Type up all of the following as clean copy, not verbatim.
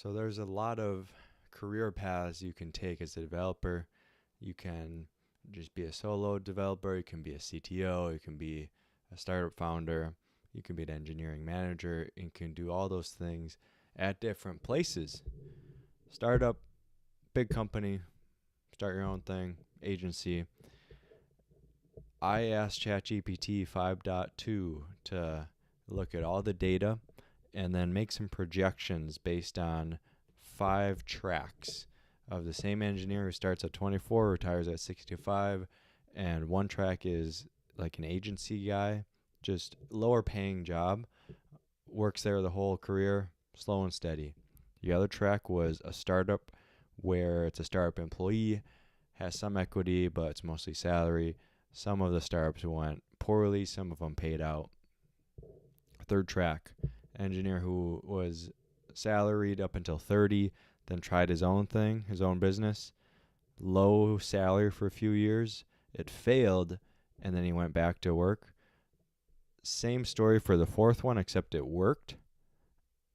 So there's a lot of career paths you can take as a developer. You can just be a solo developer, you can be a CTO, you can be a startup founder, you can be an engineering manager, and you can do all those things at different places. Startup, big company, start your own thing, agency. I asked ChatGPT 5.2 to look at all the data and then make some projections based on 5 tracks of the same engineer who starts at 24, retires at 65, and one track is like an agency guy, just lower paying job, works there the whole career, slow and steady. The other track was a startup where it's a startup employee, has some equity, but it's mostly salary. Some of the startups went poorly, some of them paid out. Third track, engineer who was salaried up until 30, then tried his own thing, his own business. Low salary for a few years. It failed, and then he went back to work. Same story for the fourth one, except it worked.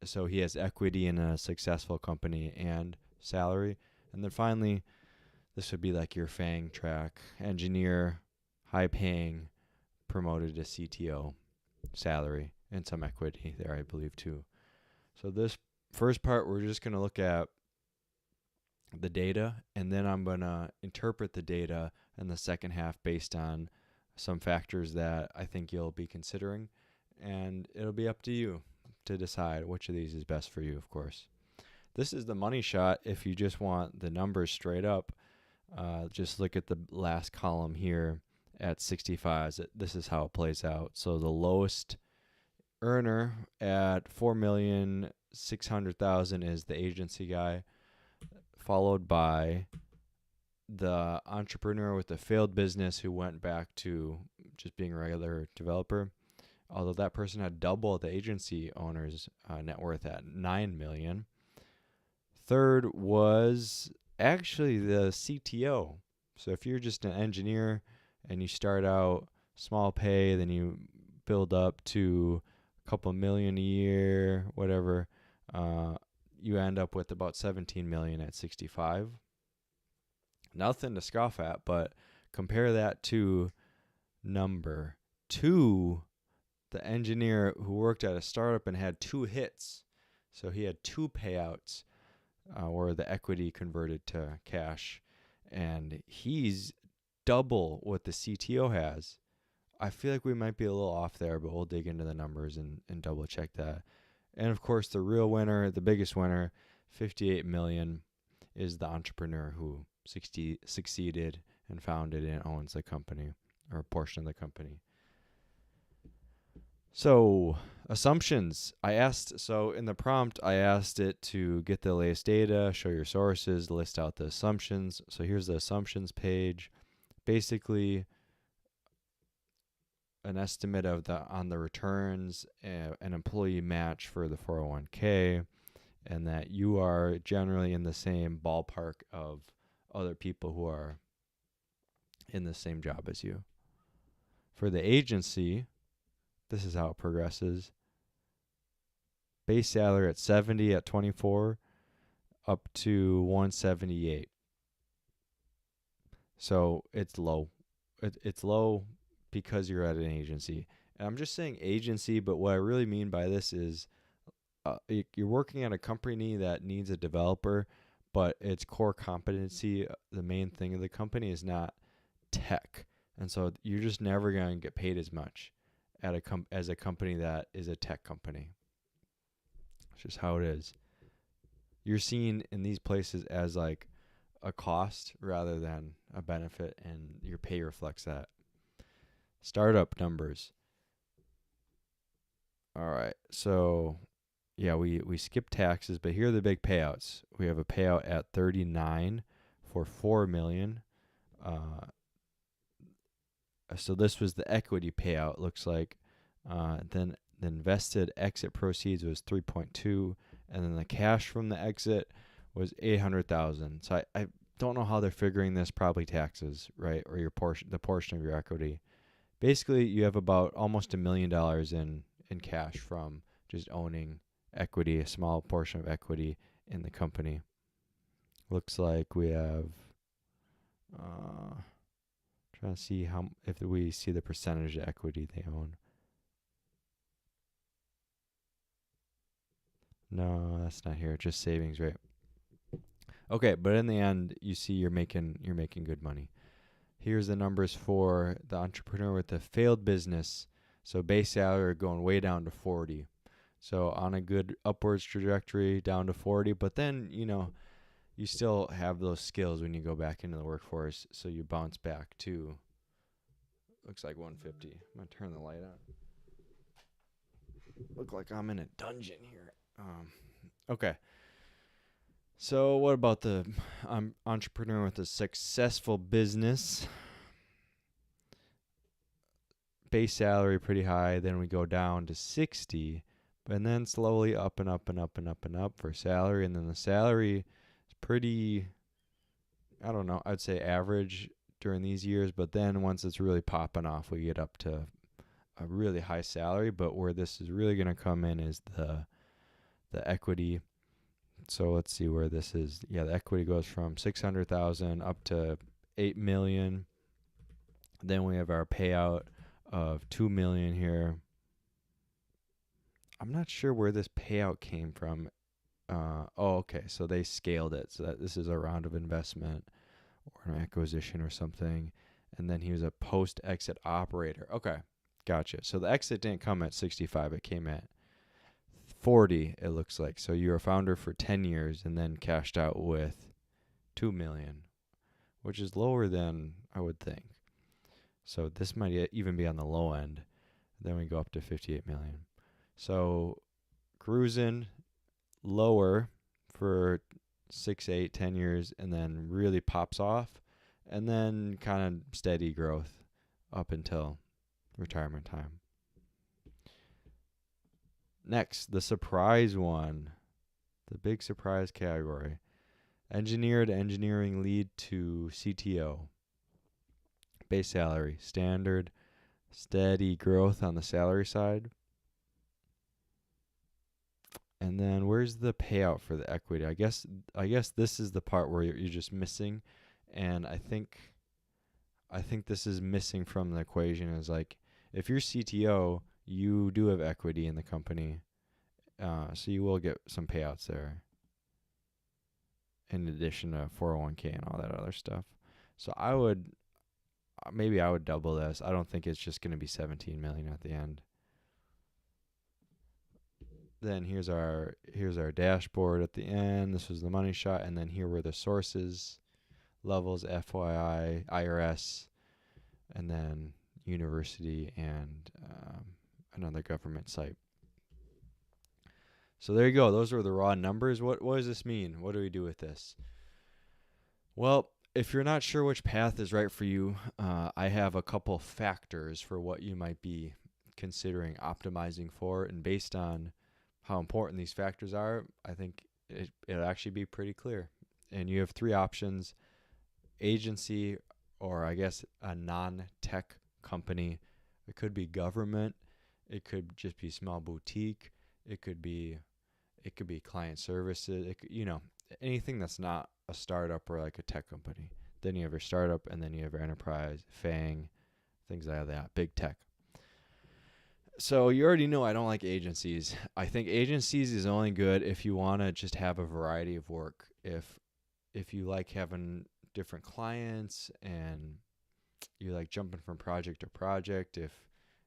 So he has equity in a successful company and salary. And then finally, this would be like your FANG track, engineer, high paying, promoted to CTO, salary, and some equity there, I believe, too. So this first part, we're just going to look at the data, and then I'm going to interpret the data in the second half based on some factors that I think you'll be considering, and it'll be up to you to decide which of these is best for you, of course. This is the money shot if you just want the numbers straight up. Just look at the last column here at 65. This is how it plays out. So the lowest earner at 4,600,000 is the agency guy, followed by the entrepreneur with the failed business who went back to just being a regular developer. Although that person had double the agency owner's net worth at 9 million. Third was actually the CTO. So if you're just an engineer and you start out small pay, then you build up to a couple million a year, whatever, you end up with about 17 million at 65. Nothing to scoff at, but compare that to number 2, the engineer who worked at a startup and had 2 hits. So he had 2 payouts where the equity converted to cash, and he's double what the CTO has. I feel like we might be a little off there, but we'll dig into the numbers and double check that. And of course, the real winner, the biggest winner, 58 million, is the entrepreneur who succeeded and founded and owns the company, or a portion of the company. So, assumptions. So in the prompt, I asked it to get the latest data, show your sources, list out the assumptions. So here's the assumptions page. Basically, an estimate of on the returns, an employee match for the 401k, and that you are generally in the same ballpark of other people who are in the same job as you. For the agency, this is how it progresses. Base salary at 70 at 24, up to 178. So it's low. It's low because you're at an agency. And I'm just saying agency, but what I really mean by this is you're working at a company that needs a developer, but its core competency, the main thing of the company, is not tech. And so you're just never going to get paid as much at as a company that is a tech company. It's just how it is. You're seen in these places as like a cost rather than a benefit, and your pay reflects that. Startup numbers. All right. So, yeah, we skip taxes, but here are the big payouts. We have a payout at 39 for 4 million. So this was the equity payout, looks like. Then the invested exit proceeds was 3.2, and then the cash from the exit was 800,000. So I don't know how they're figuring this, probably taxes, right? Or the portion of your equity. Basically, you have about almost $1 million in cash from just owning equity, a small portion of equity in the company. Looks like we have trying to see how if we see the percentage of equity they own. No, that's not here. Just savings rate. Okay, but in the end, you see you're making good money. Here's the numbers for the entrepreneur with the failed business. So base salary going way down to 40. So on a good upwards trajectory down to 40, but then, you still have those skills when you go back into the workforce, so you bounce back to looks like 150. I'm going to turn the light on. Look like I'm in a dungeon here. Okay. So what about the entrepreneur with a successful business? Base salary pretty high, then we go down to 60, and then slowly up and up and up and up and up for salary, and then the salary is pretty, I don't know, I'd say average during these years, but then once it's really popping off, we get up to a really high salary. But where this is really going to come in is the equity. So let's see where this is. Yeah, the equity goes from 600,000 up to 8 million. Then we have our payout of 2 million here. I'm not sure where this payout came from. Okay, so they scaled it. So that this is a round of investment or an acquisition or something. And then he was a post-exit operator. Okay, gotcha. So the exit didn't come at 65. It came at 40, it looks like. So you're a founder for 10 years and then cashed out with 2 million, which is lower than I would think. So this might even be on the low end. Then we go up to 58 million. So cruising lower for 6, 8, 10 years, and then really pops off, and then kind of steady growth up until retirement time. Next, the surprise one, the big surprise category. Engineering lead to CTO. Base salary, standard, steady growth on the salary side. And then where's the payout for the equity? I guess this is the part where you're just missing, and I think this is missing from the equation. Is like if you're CTO, you do have equity in the company, so you will get some payouts there. In addition to 401k and all that other stuff. So I would double this. I don't think it's just going to be 17 million at the end. Then here's our dashboard at the end. This was the money shot, and then here were the sources, levels, FYI, IRS, and then university and another government site. So there you go. Those were the raw numbers. What does this mean? What do we do with this? Well, if you're not sure which path is right for you, I have a couple factors for what you might be considering optimizing for, and based on how important these factors are, I think it'll actually be pretty clear. And you have 3 options: agency, or I guess a non-tech company. It could be government. It could just be small boutique. It could be client services. It could, anything that's not a startup or like a tech company. Then you have your startup, and then you have your enterprise, FANG, things like that, big tech. So you already know I don't like agencies. I think agencies is only good if you want to just have a variety of work. If you like having different clients and you like jumping from project to project,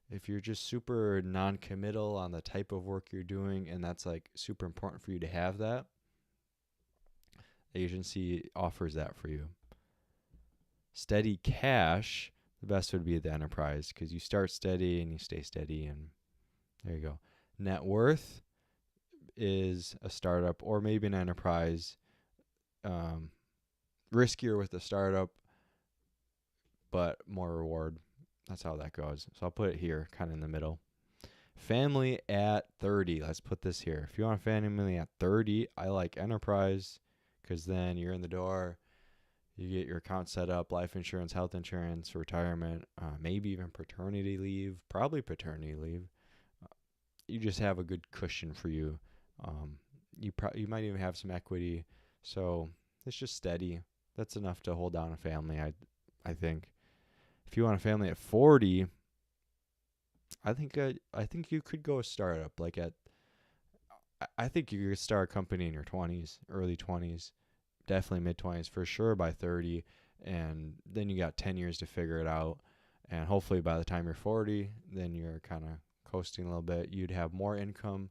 if you're just super non-committal on the type of work you're doing and that's like super important for you to have that, the agency offers that for you. Steady cash, the best would be the enterprise, because you start steady and you stay steady, and there you go. Net worth is a startup or maybe an enterprise. Riskier with the startup, but more reward. That's how that goes. So I'll put it here, kind of in the middle. Family at 30. Let's put this here. If you want a family at 30, I like enterprise, because then you're in the door. You get your account set up, life insurance, health insurance, retirement, maybe even paternity leave, probably paternity leave. You just have a good cushion for you. You might even have some equity. So it's just steady. That's enough to hold down a family. I think. If you want a family at 40, I think you could go a startup. I think you could start a company in your 20s, early 20s, definitely mid 20s for sure by 30, and then you got 10 years to figure it out. And hopefully by the time you're 40, then you're kind of coasting a little bit. You'd have more income,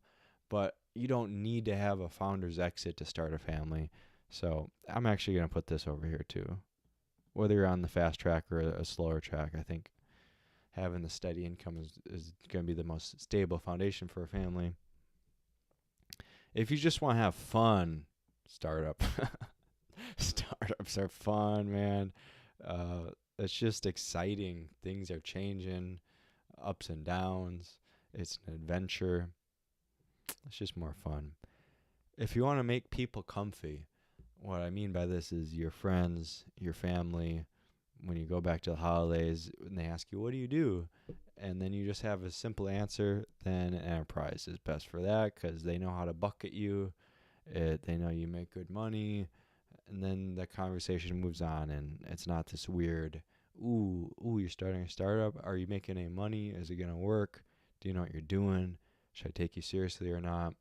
but you don't need to have a founder's exit to start a family. So I'm actually going to put this over here too. Whether you're on the fast track or a slower track, I think having the steady income is going to be the most stable foundation for a family. If you just want to have fun, startup. Startups are fun, man. It's just exciting. Things are changing, ups and downs. It's an adventure. It's just more fun. If you want to make people comfy, what I mean by this is your friends, your family, when you go back to the holidays and they ask you, what do you do? And then you just have a simple answer, then enterprise is best for that because they know how to bucket you. They know you make good money. And then the conversation moves on and it's not this weird, you're starting a startup. Are you making any money? Is it going to work? Do you know what you're doing? Should I take you seriously or not?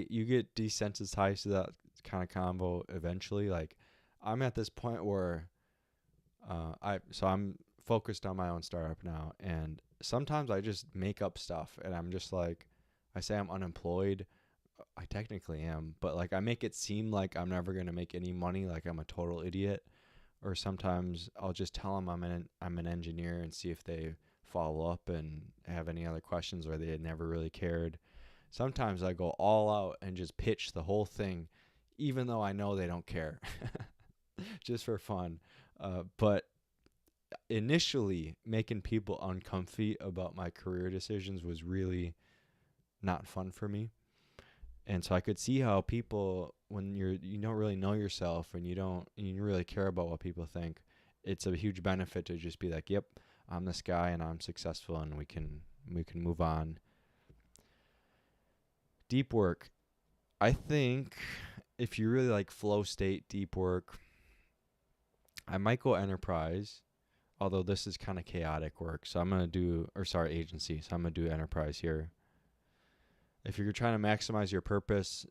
You get desensitized to that kind of combo eventually. Like I'm at this point where I'm focused on my own startup now, and sometimes I just make up stuff, and I'm just like, I say I'm unemployed. I technically am, but like I make it seem like I'm never gonna make any money, like I'm a total idiot. Or sometimes I'll just tell them I'm an engineer and see if they follow up and have any other questions or they had never really cared. Sometimes I go all out and just pitch the whole thing, even though I know they don't care, just for fun. But initially, making people uncomfy about my career decisions was really not fun for me. And so I could see how people, when you don't really know yourself and you really care about what people think, it's a huge benefit to just be like, yep, I'm this guy and I'm successful and we can move on. Deep work. I think if you really like flow state deep work, I might go enterprise, although this is kind of chaotic work. So I'm going to agency. So I'm going to do enterprise here. If you're trying to maximize your purpose,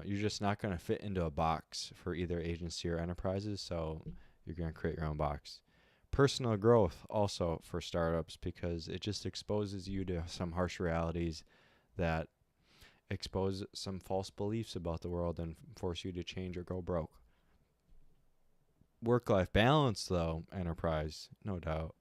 you're just not going to fit into a box for either agency or enterprises. So you're going to create your own box. Personal growth also for startups because it just exposes you to some harsh realities that expose some false beliefs about the world and force you to change or go broke. Work-life balance, though, enterprise, no doubt.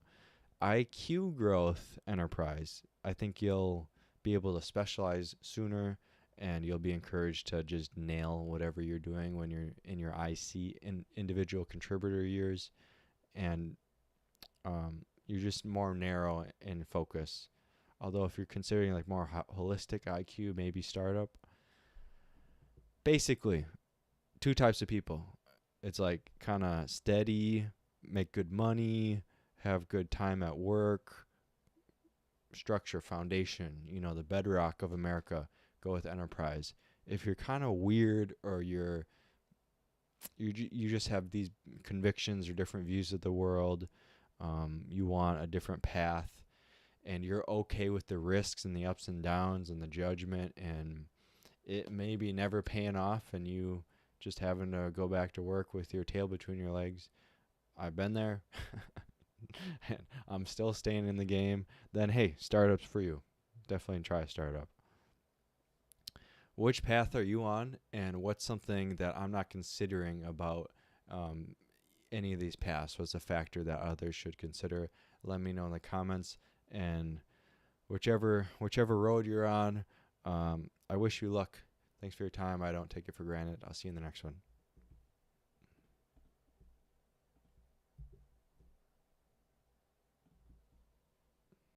IQ growth, enterprise. I think you'll be able to specialize sooner and you'll be encouraged to just nail whatever you're doing when you're in your individual contributor years. And you're just more narrow in focus. Although if you're considering like more holistic IQ, maybe startup. Basically, two types of people. It's like kind of steady, make good money, have good time at work, structure, foundation, the bedrock of America, go with enterprise. If you're kind of weird or you just have these convictions or different views of the world, you want a different path, and you're okay with the risks and the ups and downs and the judgment and it maybe never paying off and you just having to go back to work with your tail between your legs. I've been there. And I'm still staying in the game. Then, hey, startups for you. Definitely try a startup. Which path are you on, and what's something that I'm not considering about any of these paths? What's a factor that others should consider? Let me know in the comments. And whichever road you're on, I wish you luck. Thanks for your time. I don't take it for granted. I'll see you in the next one.